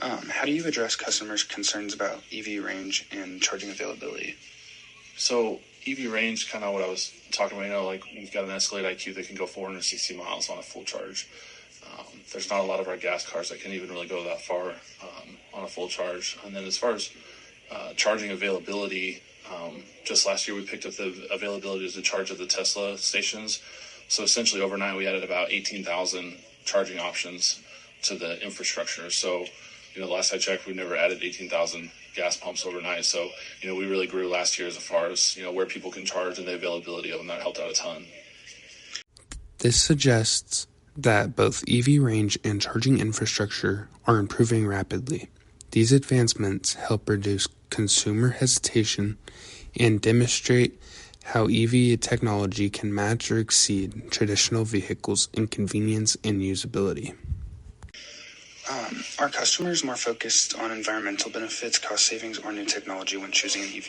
How do you address customers' concerns about EV range and charging availability? So EV range, kind of what I was talking about, like we've got an Escalade IQ that can go 460 miles on a full charge. There's not a lot of our gas cars that can even really go that far on a full charge. And then as far as charging availability, just last year we picked up the availability to charge at the Tesla stations. So essentially overnight we added about 18,000 charging options to the infrastructure. So, last I checked, we never added 18,000 gas pumps overnight. So, we really grew last year as far as, where people can charge and the availability of them. That helped out a ton. This suggests that both EV range and charging infrastructure are improving rapidly. These advancements help reduce consumer hesitation and demonstrate how EV technology can match or exceed traditional vehicles in convenience and usability. Are customers more focused on environmental benefits, cost savings, or new technology when choosing an EV?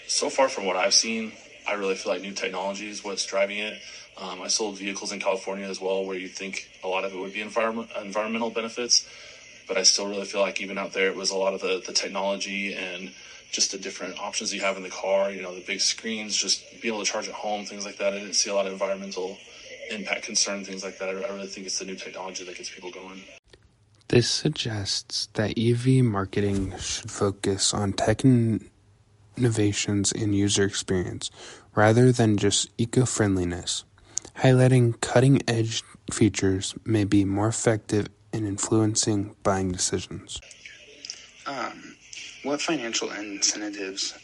So far from what I've seen, I really feel like new technology is what's driving it. I sold vehicles in California as well, where you'd think a lot of it would be environmental benefits, but I still really feel like even out there, it was a lot of the technology and just the different options you have in the car, the big screens, just being able to charge at home, things like that. I didn't see a lot of environmental impact concern, things like that. I really think it's the new technology that gets people going. This suggests that EV marketing should focus on tech innovations and user experience, rather than just eco-friendliness. Highlighting cutting-edge features may be more effective in influencing buying decisions. What financial incentives,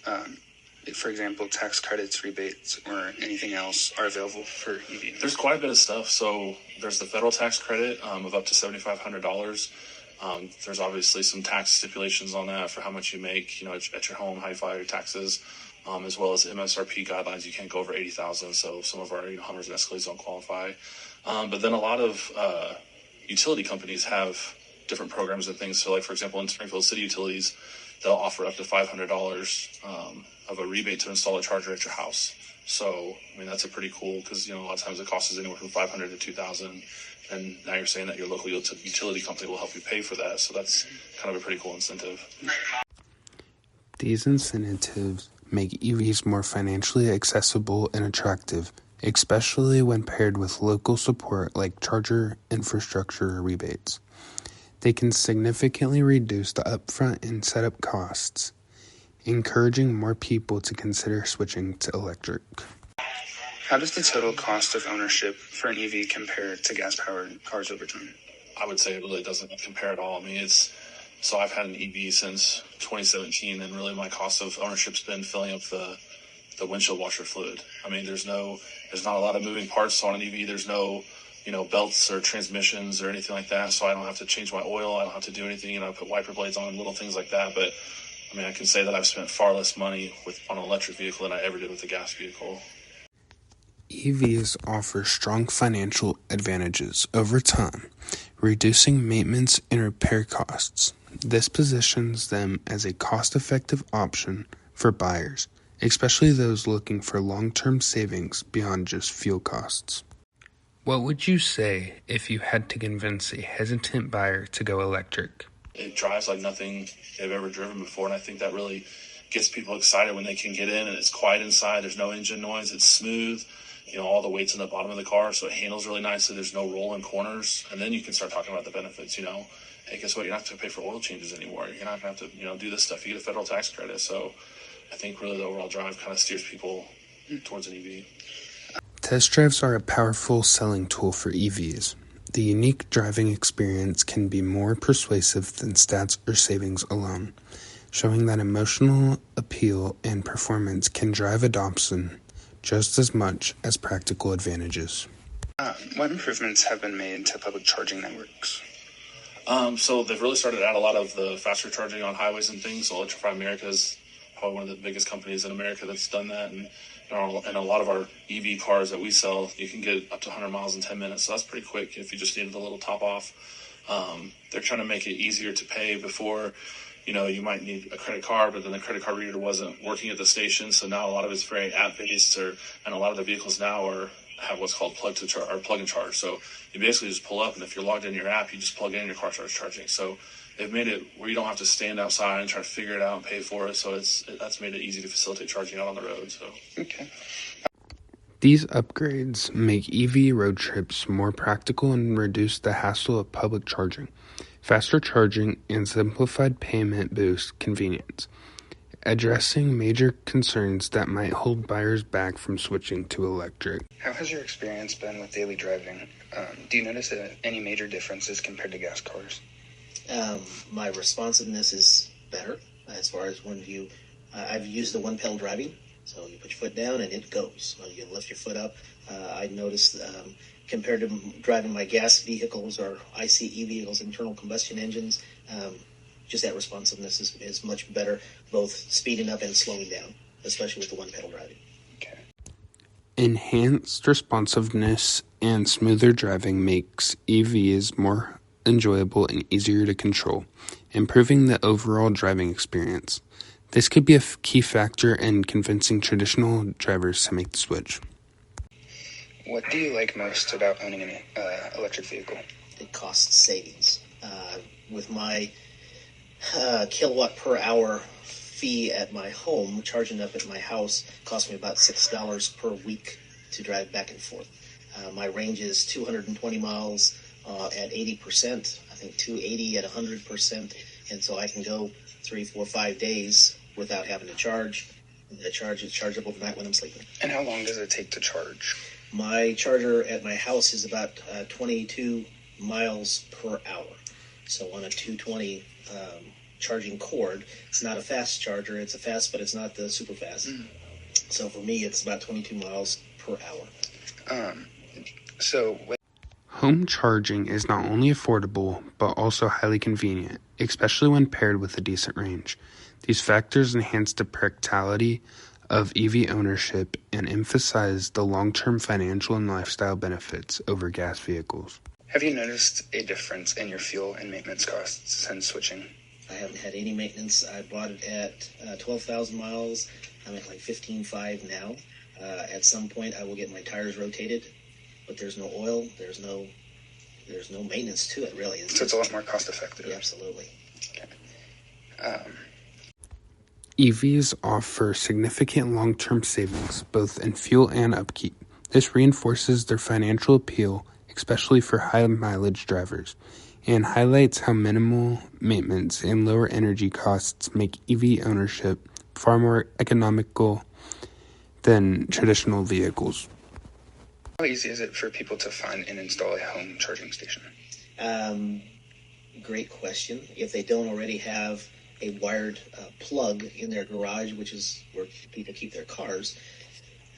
for example, tax credits, rebates, or anything else, are available for EV? There's quite a bit of stuff. So there's the federal tax credit of up to $7,500. There's obviously some tax stipulations on that for how much you make, at your home, how you file your taxes, as well as MSRP guidelines. You can't go over 80,000. So some of our Hummers and Escalades don't qualify. But then a lot of utility companies have different programs and things. So like, for example, in Springfield City Utilities, they'll offer up to $500 of a rebate to install a charger at your house. So, that's a pretty cool, because, a lot of times it costs anywhere from $500 to $2,000. And now you're saying that your local utility company will help you pay for that. So that's kind of a pretty cool incentive. These incentives make EVs more financially accessible and attractive, especially when paired with local support like charger infrastructure rebates. They can significantly reduce the upfront and setup costs, encouraging more people to consider switching to electric. How does the total cost of ownership for an EV compare to gas-powered cars over time? I would say it really doesn't compare at all. So I've had an EV since 2017, and really my cost of ownership's been filling up the windshield washer fluid. There's not a lot of moving parts on an EV. There's no belts or transmissions or anything like that. So I don't have to change my oil. I don't have to do anything. I put wiper blades on, little things like that. But I can say that I've spent far less money on an electric vehicle than I ever did with a gas vehicle. EVs offer strong financial advantages over time, reducing maintenance and repair costs. This positions them as a cost-effective option for buyers, especially those looking for long-term savings beyond just fuel costs. What would you say if you had to convince a hesitant buyer to go electric? It drives like nothing they've ever driven before, and I think that really gets people excited when they can get in and it's quiet inside. There's no engine noise. It's smooth. All the weight's in the bottom of the car, so it handles really nicely. There's no roll in corners, and then you can start talking about the benefits. Hey, guess what? You're not going to pay for oil changes anymore. You're not going to have to, do this stuff. You get a federal tax credit. So I think really the overall drive kind of steers people towards an EV. Test drives are a powerful selling tool for EVs. The unique driving experience can be more persuasive than stats or savings alone, showing that emotional appeal and performance can drive adoption just as much as practical advantages. What improvements have been made to public charging networks? So they've really started to add a lot of the faster charging on highways and things. So Electrify America is probably one of the biggest companies in America that's done that. And a lot of our EV cars that we sell, you can get up to 100 miles in 10 minutes. So that's pretty quick if you just needed a little top off. They're trying to make it easier to pay. Before, you might need a credit card, but then the credit card reader wasn't working at the station. So now a lot of it's very app-based, and a lot of the vehicles now have what's called plug and charge. So you basically just pull up, and if you're logged in your app, you just plug in and your car starts charging. So they've made it where you don't have to stand outside and try to figure it out and pay for it. So that's made it easy to facilitate charging out on the road. So Okay. These upgrades make EV road trips more practical and reduce the hassle of public charging. Faster charging and simplified payment boost convenience, addressing major concerns that might hold buyers back from switching to electric. How has your experience been with daily driving? Do you notice any major differences compared to gas cars? My responsiveness is better as far as I've used the one pedal driving, so you put your foot down and it goes. You can lift your foot up. I noticed compared to driving my gas vehicles or ICE vehicles, internal combustion engines, just that responsiveness is much better, both speeding up and slowing down, especially with the one pedal driving. Okay. Enhanced responsiveness and smoother driving makes EVs more enjoyable and easier to control, improving the overall driving experience. This could be a key factor in convincing traditional drivers to make the switch. What do you like most about owning an electric vehicle? The cost savings. With my kilowatt per hour fee at my home, charging up at my house cost me about $6 per week to drive back and forth. My range is 220 miles at 80%, I think 280 at 100%, and so I can go 3, 4, 5 days without having to charge. The charge is charged up overnight when I'm sleeping. And how long does it take to charge? My charger at my house is about 22 miles per hour. So on a 220 charging cord, it's not a fast charger. It's a fast, but it's not the super fast. So for me, it's about 22 miles per hour. Home charging is not only affordable, but also highly convenient, especially when paired with a decent range. These factors enhance the practicality of EV ownership and emphasize the long-term financial and lifestyle benefits over gas vehicles. Have you noticed a difference in your fuel and maintenance costs since switching? I haven't had any maintenance. I bought it at 12,000 miles. I'm at like 15.5 now. At some point, I will get my tires rotated, but there's no oil. There's no maintenance to it, really. So it's a lot more cost effective. Yeah, absolutely. Okay. EVs offer significant long-term savings, both in fuel and upkeep. This reinforces their financial appeal, especially for high-mileage drivers, and highlights how minimal maintenance and lower energy costs make EV ownership far more economical than traditional vehicles. How easy is it for people to find and install a home charging station? Great question. If they don't already have a wired plug in their garage, which is where people keep their cars,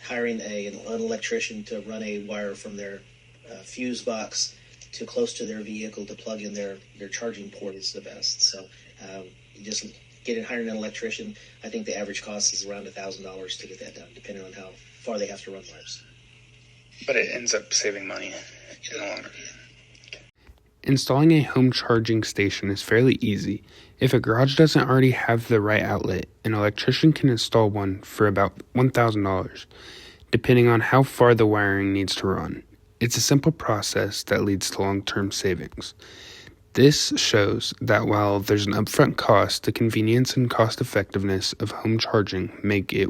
hiring an electrician to run a wire from their fuse box to close to their vehicle to plug in their charging port is the best. So just hiring an electrician, I think the average cost is around $1,000 to get that done, depending on how far they have to run wires. But it ends up saving money in the long run. Installing a home charging station is fairly easy. If a garage doesn't already have the right outlet, an electrician can install one for about $1,000, depending on how far the wiring needs to run. It's a simple process that leads to long-term savings. This shows that while there's an upfront cost, the convenience and cost-effectiveness of home charging make it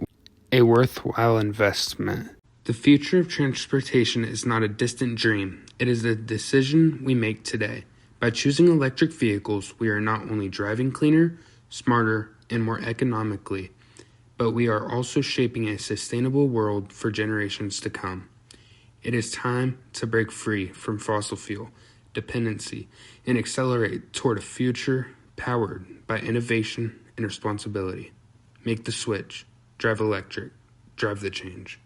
a worthwhile investment. The future of transportation is not a distant dream. It is a decision we make today. By choosing electric vehicles, we are not only driving cleaner, smarter, and more economically, but we are also shaping a sustainable world for generations to come. It is time to break free from fossil fuel dependency and accelerate toward a future powered by innovation and responsibility. Make the switch. Drive electric. Drive the change.